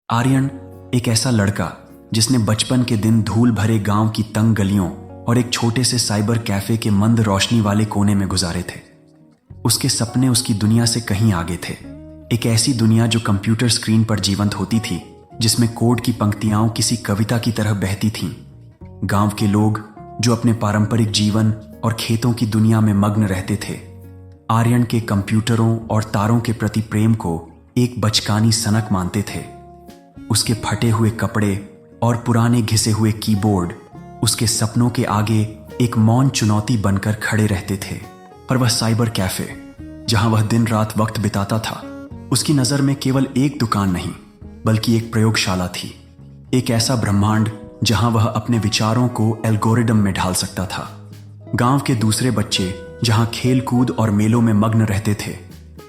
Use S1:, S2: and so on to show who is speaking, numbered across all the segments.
S1: आर्यन एक ऐसा लड़का जिसने बचपन के दिन धूल भरे गांव की तंग गलियों और एक छोटे से साइबर कैफे के मंद रोशनी वाले कोने में गुजारे थे। उसके सपने उसकी दुनिया से कहीं आगे थे। एक ऐसी दुनिया जो कंप्यूटर स्क्रीन पर जीवंत होती थी, जिसमें कोड की पंक्तियां किसी कविता की तरह बहती थीं। गांव के लोग जो अपने पारंपरिक जीवन और खेतों की दुनिया में मग्न रहते थे, आर्यन के कंप्यूटरों और तारों के प्रति प्रेम को एक बचकानी सनक मानते थे। उसके फटे हुए कपड़े और पुराने घिसे हुए कीबोर्ड उसके सपनों के आगे एक मौन चुनौती बनकर खड़े रहते थे। पर वह साइबर कैफे, जहां वह दिन रात वक्त बिताता था, उसकी नजर में केवल एक दुकान नहीं बल्कि एक प्रयोगशाला थी। एक ऐसा ब्रह्मांड जहां वह अपने विचारों को एल्गोरिदम में ढाल सकता था। गांव के दूसरे बच्चे जहां खेल कूद और मेलों में मग्न रहते थे,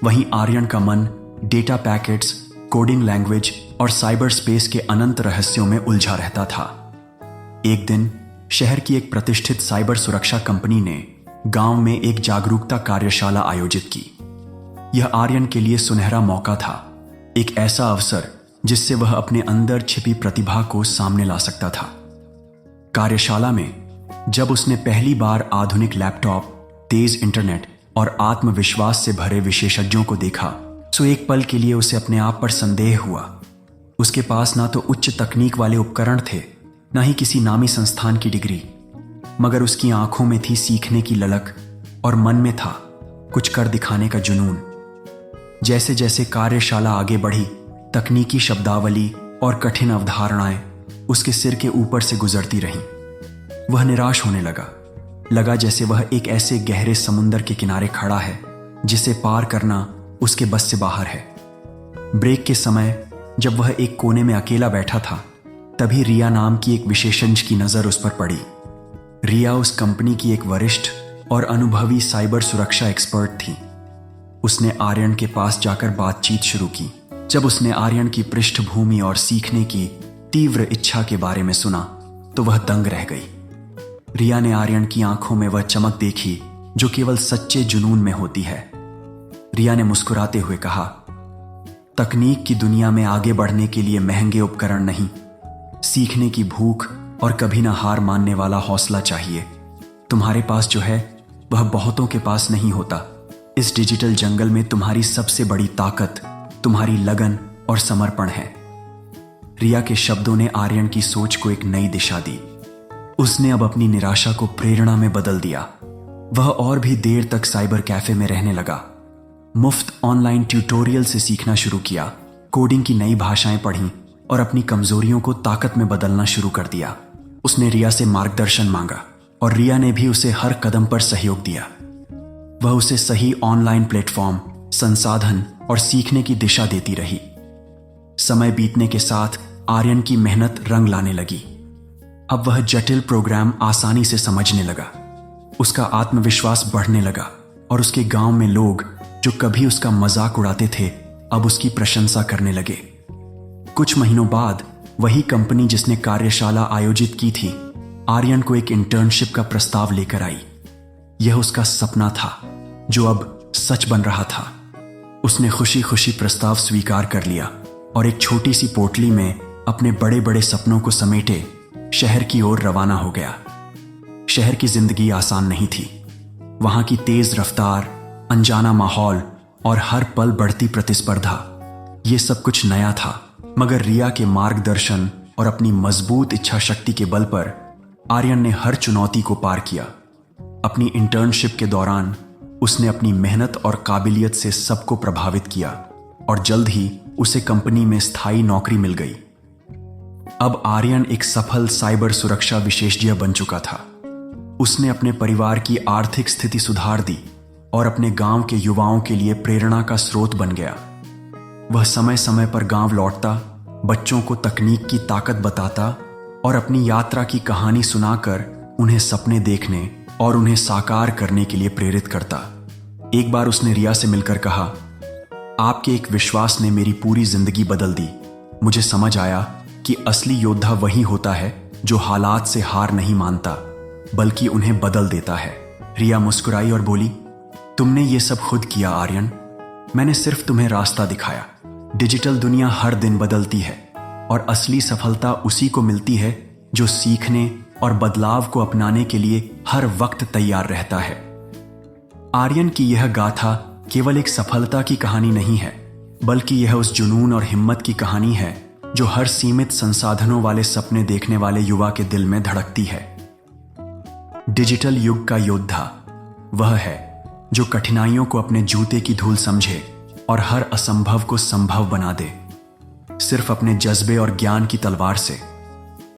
S1: वहीं आर्यन का मन डेटा पैकेट्स, कोडिंग लैंग्वेज और साइबर स्पेस के अनंत रहस्यों में उलझा रहता था। एक दिन शहर की एक प्रतिष्ठित साइबर सुरक्षा कंपनी ने गांव में एक जागरूकता कार्यशाला आयोजित की। यह आर्यन के लिए सुनहरा मौका था, एक ऐसा अवसर जिससे वह अपने अंदर छिपी प्रतिभा को सामने ला सकता था। कार्यशाला में जब उसने पहली बार आधुनिक लैपटॉप, तेज इंटरनेट और आत्मविश्वास से भरे विशेषज्ञों को देखा, तो एक पल के लिए उसे अपने आप पर संदेह हुआ। उसके पास ना तो उच्च तकनीक वाले उपकरण थे, ना ही किसी नामी संस्थान की डिग्री, मगर उसकी आंखों में थी सीखने की ललक और मन में था कुछ कर दिखाने का जुनून। जैसे जैसे कार्यशाला आगे बढ़ी, तकनीकी शब्दावली और कठिन अवधारणाएं उसके सिर के ऊपर से गुजरती रहीं। वह निराश होने लगा जैसे वह एक ऐसे गहरे समुंदर के किनारे खड़ा है जिसे पार करना उसके बस से बाहर है। ब्रेक के समय जब वह एक कोने में अकेला बैठा था, तभी रिया नाम की एक विशेषज्ञ की नजर उस पर पड़ी। रिया उस कंपनी की एक वरिष्ठ और अनुभवी साइबर सुरक्षा एक्सपर्ट थी। उसने आर्यन के पास जाकर बातचीत शुरू की। जब उसने आर्यन की पृष्ठभूमि और सीखने की तीव्र इच्छा के बारे में सुना, तो वह दंग रह गई। रिया ने आर्यन की आंखों में वह चमक देखी जो केवल सच्चे जुनून में होती है। रिया ने मुस्कुराते हुए कहा, तकनीक की दुनिया में आगे बढ़ने के लिए महंगे उपकरण नहीं, सीखने की भूख और कभी ना हार मानने वाला हौसला चाहिए। तुम्हारे पास जो है वह बहुतों के पास नहीं होता। इस डिजिटल जंगल में तुम्हारी सबसे बड़ी ताकत तुम्हारी लगन और समर्पण है। रिया के शब्दों ने आर्यन की सोच को एक नई दिशा दी। उसने अब अपनी निराशा को प्रेरणा में बदल दिया। वह और भी देर तक साइबर कैफे में रहने लगा, मुफ्त ऑनलाइन ट्यूटोरियल से सीखना शुरू किया, कोडिंग की नई भाषाएं पढ़ीं और अपनी कमजोरियों को ताकत में बदलना शुरू कर दिया। उसने रिया से मार्गदर्शन मांगा और रिया ने भी उसे हर कदम पर सहयोग दिया। वह उसे सही ऑनलाइन प्लेटफॉर्म, संसाधन और सीखने की दिशा देती रही। समय बीतने के साथ आर्यन की मेहनत रंग लाने लगी। अब वह जटिल प्रोग्राम आसानी से समझने लगा। उसका आत्मविश्वास बढ़ने लगा और उसके गांव में लोग जो कभी उसका मजाक उड़ाते थे, अब उसकी प्रशंसा करने लगे। कुछ महीनों बाद वही कंपनी जिसने कार्यशाला आयोजित की थी, आर्यन को एक इंटर्नशिप का प्रस्ताव लेकर आई। यह उसका सपना था जो अब सच बन रहा था। उसने खुशी खुशी प्रस्ताव स्वीकार कर लिया और एक छोटी सी पोटली में अपने बड़े बड़े सपनों को समेटे शहर की ओर रवाना हो गया। शहर की जिंदगी आसान नहीं थी। वहां की तेज रफ्तार, अनजाना माहौल और हर पल बढ़ती प्रतिस्पर्धा, ये सब कुछ नया था। मगर रिया के मार्गदर्शन और अपनी मजबूत इच्छा शक्ति के बल पर आर्यन ने हर चुनौती को पार किया। अपनी इंटर्नशिप के दौरान उसने अपनी मेहनत और काबिलियत से सबको प्रभावित किया और जल्द ही उसे कंपनी में स्थायी नौकरी मिल गई। अब आर्यन एक सफल साइबर सुरक्षा विशेषज्ञ बन चुका था। उसने अपने परिवार की आर्थिक स्थिति सुधार दी और अपने गांव के युवाओं के लिए प्रेरणा का स्रोत बन गया। वह समय समय पर गांव लौटता, बच्चों को तकनीक की ताकत बताता और अपनी यात्रा की कहानी सुनाकर उन्हें सपने देखने और उन्हें साकार करने के लिए प्रेरित करता। एक बार उसने रिया से मिलकर कहा, आपके एक विश्वास ने मेरी पूरी जिंदगी बदल दी। मुझे समझ आया कि असली योद्धा वही होता है जो हालात से हार नहीं मानता बल्कि उन्हें बदल देता है। रिया मुस्कुराई और बोली, तुमने ये सब खुद किया आर्यन, मैंने सिर्फ तुम्हें रास्ता दिखाया। डिजिटल दुनिया हर दिन बदलती है, और असली सफलता उसी को मिलती है जो सीखने और बदलाव को अपनाने के लिए हर वक्त तैयार रहता है। आर्यन की यह गाथा केवल एक सफलता की कहानी नहीं है, बल्कि यह उस जुनून और हिम्मत की कहानी है जो हर सीमित संसाधनों वाले सपने देखने वाले युवा के दिल में धड़कती है। डिजिटल युग का योद्धा वह है जो कठिनाइयों को अपने जूते की धूल समझे और हर असंभव को संभव बना दे, सिर्फ अपने जज्बे और ज्ञान की तलवार से।